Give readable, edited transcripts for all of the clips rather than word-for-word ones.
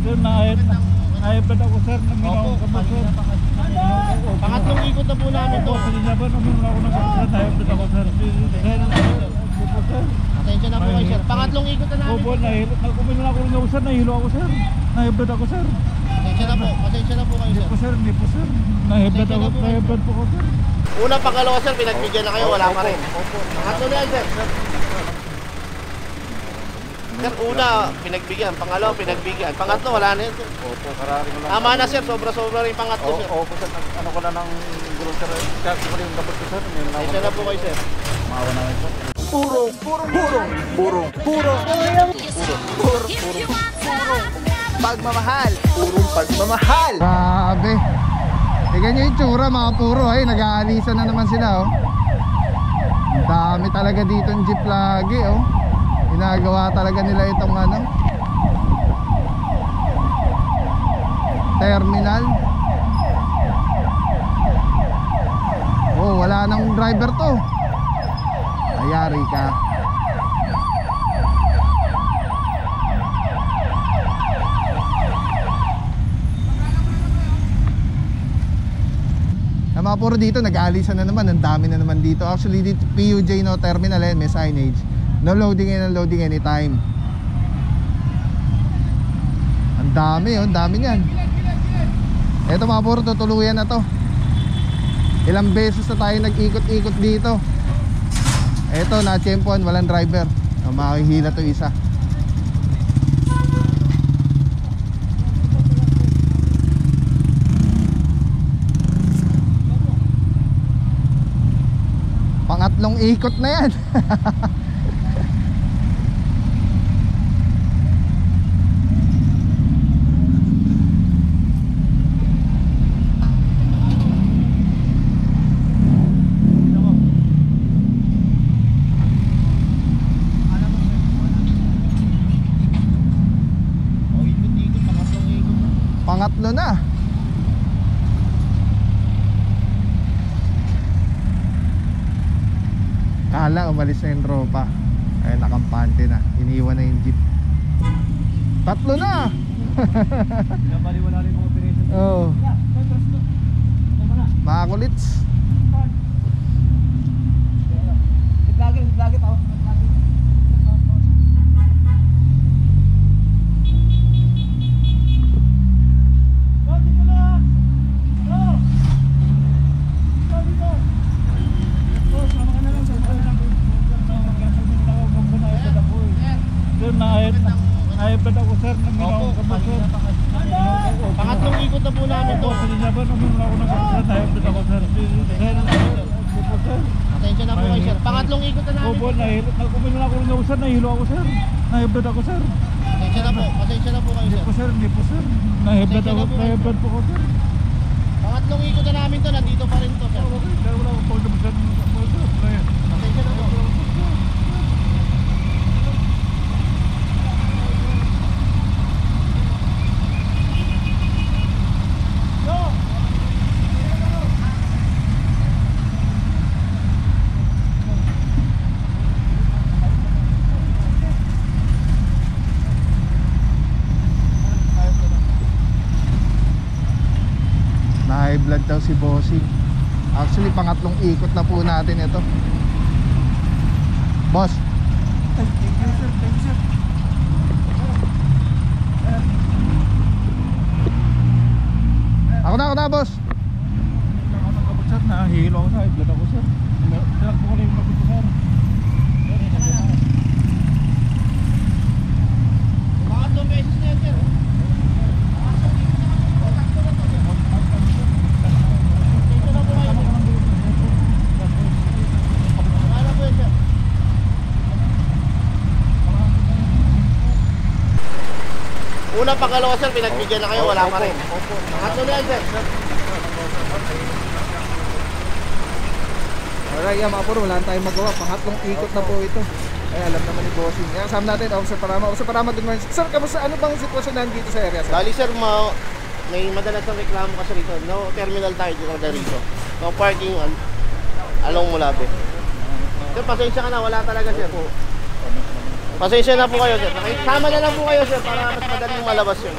Sir, naibad ako sir, nang ginawang kamo sir. Pangatlong ikot na po namin to. Kanina ba naman ako nag-sir, naibad ako sir. Sir, Atensya na po kayo sir. Pangatlong ikot na namin. opo, nagkumin na ako ng sir, nahilo ako sir. Naibad ako sir. Pasensya na po. Pasensya na po kayo sir. Hindi po sir. Naibad po ko sir. Una, pangalawa sir, pinagbigyan na kayo, wala pa rin. Pangatlo na yan sir. Sir, una, pinagbigyan. Pangalawa, pinagbigyan. Pangatlo, wala na yan sir. Opo, karari ko lang. Tama na sir, sobra-sobra rin pangatlo sir. Opo sir, ano ko na ng gulong sir. Kaya ko yung dapat ko sir. Pasensya na po kayo sir. Maawa namin sir. Pagmamahal. Purong pagmamahal. Grabe. Tingnan nyo yung tsura mga puro. Ay, nag-aalisan na naman sila oh. Ang dami talaga dito ng jeep lagi oh. Ginagawa talaga nila itong ano, terminal. Oh, wala nang driver to. Ayari ka. Ang mga puro dito nag-aalisan na naman. Ang dami na naman dito. Actually dito PUJ no terminal may signage. No loading in and loading anytime. Ang dami oh, ang dami niyan. Eto mga puro, tutuluyan na to. Ilang beses na tayo nag-ikot-ikot dito. Eto, na-tsempuan, walang driver. Makihila to isa. Pangatlong ikot na yan. Pangatlo na. Kala umalis na yung tropa. Ay nakampante na. Iniwan na yung jeep. Tatlo na. Wala rin mga operation. Oh. Mga kulits. Lagi tao. Naibad ako sir, nang ginawang kamo sir. Pangatlong ikot na po namin to. Kanina ba naman ako nag-sir, naibad ako sir. Pasensya na po kayo sir. Pangatlong ikot na namin. Opo, nagkumin na ako ng sir, nahilo ako sir. Naibad ako sir. Pasensya na po. Pasensya na po kayo sir. Hindi po sir. Naibad po ko sir. Pangatlong ikot na namin to, nandito pa rin to sir. Wala akong pagod sir. Pasensya na po. High blood daw si bossing. Actually pangatlong ikot na po natin ito. Boss. Thank you sir, thank you sir. Ako na boss. Sir, nahilo ako sir, blood ako sir. Tinakbo ko na yung mabit ko sir. Pangatlong beses na yan sir. Una, pangalawa sir, pinagbigyan na kayo, wala pa rin. Pangatlo na yan sir. Alright, mga puro, wala tayong magawa. Pangatlong ikot na po ito. Ay, alam naman ni bossing. Yan, kasama natin, Officer Parama. Officer Parama, good morning. Sir, kamusta? Ano bang sitwasyon nandito sa area, sir? Bali sir, may madalas ang reklamo kasi rito. No terminal tayo dito na rito. No parking along Mulabe. Sir, pasensya ka na, wala talaga sir. Pasensya na po kayo, sir. Sama na lang po kayo, sir, para mas madaling malabas yun.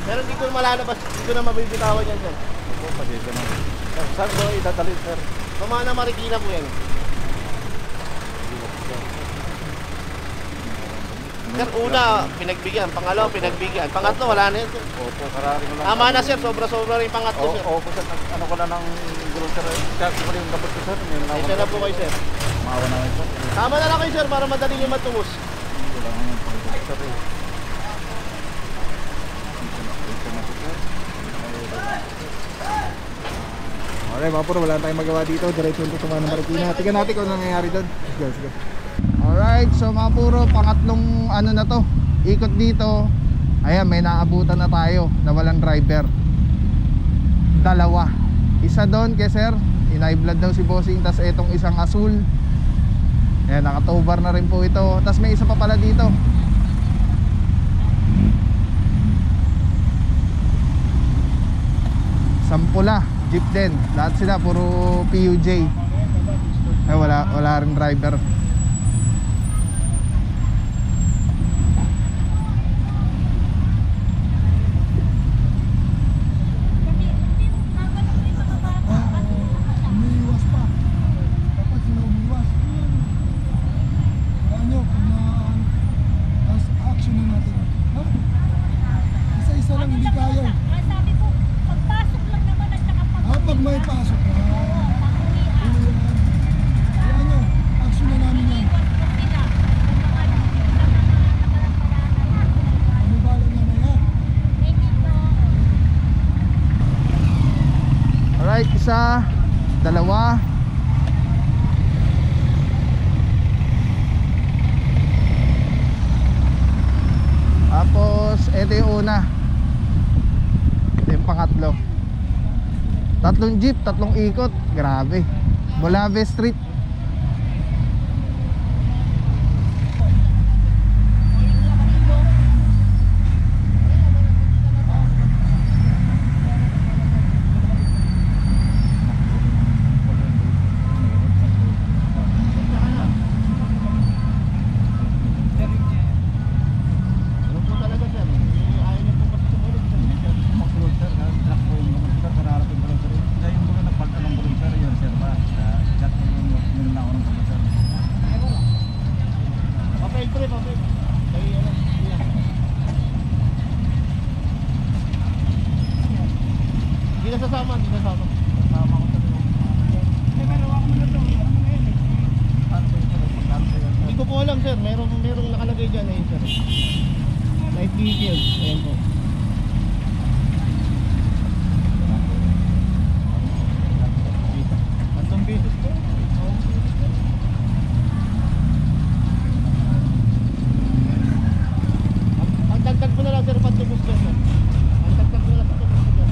Pero hindi ko malalabas, hindi ko na mabibitawan yan, sir. Opo, pasensya na. Saan ko idadalhin, sir? Pamana Marikina po yan. Sir, una, pinagbigyan. Pangalawa, pinagbigyan. Pangatlo, wala na yun, sir. Opo, karari mo lang. Tama na, sir. Sobra-sobra rin pangatlo, sir. Opo, sir. Ano ko na ng gulong, sir. Kaya ko rin yung kapot ko, sir. Pasensya na po kayo, sir. Maawa na kayo, sir. Tama na lang kayo, sir, para madali nyo matubos. Wala nga yung panggulo, sir. Pasensya na po, sir. Okay, mga puro, wala tayong magawa dito. Diretso yung tutungan ng Marikina. Tingnan natin kung ano nangyayari doon. Let's go. Alright, so mga puro, pangatlong ano na to, ikot dito. Ayan, may naabutan na tayo na walang driver. Dalawa. Isa doon kay sir, in-high-blood daw si bossing. Tas etong isang asul, ayan, nakatobar na rin po ito. Tas may isa pa pala dito. Sampula, jeep din. Lahat sila puro PUJ. Eh, wala rin driver. Umiiwas pa. Dapat sila umiiwas. Kaya nyo, kung action na natin. Ha? Isa-isa lang, hindi kaya. Sabi ko, pagpasok lang naman at saka Pag may pasok. Kaya nyo, action na namin yan. Umibala na na yan. Alright, isa, dalawa. Tapos, ito yung una. Ito yung pangatlo. Tatlong jeep, tatlong ikot. Grabe. Bolave Street. Ano po talaga, sir? Ayaw niyo po kasi sumunod. Magulong, sir. Truck ko yung gulong, sir. Kararating ko lang, sir. Kaya yung gulong, nagpalta ng gulong, sir. Yun, sir, ba? Jack ko yung naunang gulong, sir. Papel, pre, papel. Kaya ano, yan. Hindi na sasama, hindi na sasama. Tama ko, sir. Ano ba yung, sir? Magkano ba yun, sir? Hindi ko po alam, sir. Merong nakalagay dyan eh, sir. Life vehicles. Ayan po. Tatlong beses po. Ang dagdag mo na lang, sir, patubos ko, sir. Ang dagdag mo na lang, patubos ko, sir.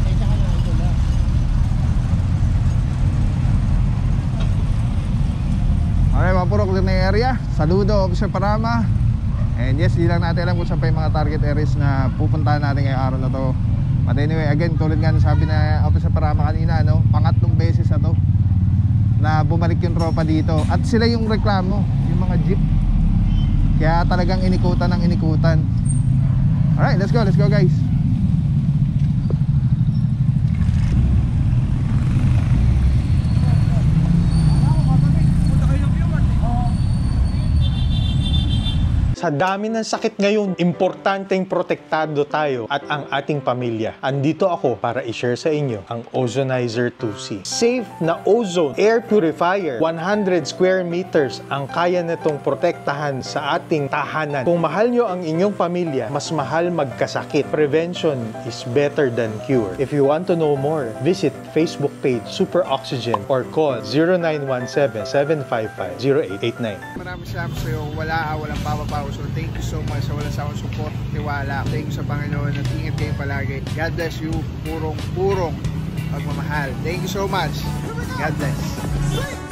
Pasensya ka na, idol, ha. Okay, mga puro, clear na yung area. Saludo, Officer Parama. And yes, di lang natin alam kung saan pa yung mga target areas na pupuntahan natin ngayong araw na to. But anyway, again, tulad nga ng sabi na Officer Parama kanina, no? Pangatlong beses na to na bumalik yung tropa dito. At sila yung reklamo, yung mga jeep. Kaya talagang inikutan ng inikutan. Alright, let's go guys. Sa dami ng sakit ngayon, importanteng protektado tayo at ang ating pamilya. Andito ako para i-share sa inyo ang Ozonizer 2C. Safe na ozone air purifier. 100 square meters ang kaya nitong protektahan sa ating tahanan. Kung mahal nyo ang inyong pamilya, mas mahal magkasakit. Prevention is better than cure. If you want to know more, visit Facebook page Super Oxygen or call 0917-755-0889. Maraming salamat sa iyo. Walang papapaw. So thank you so much sa walang sawang support, tiwala. Thank you sa Panginoon at ingat kayo palagi. God bless you. Purong pagmamahal. Thank you so much. God bless.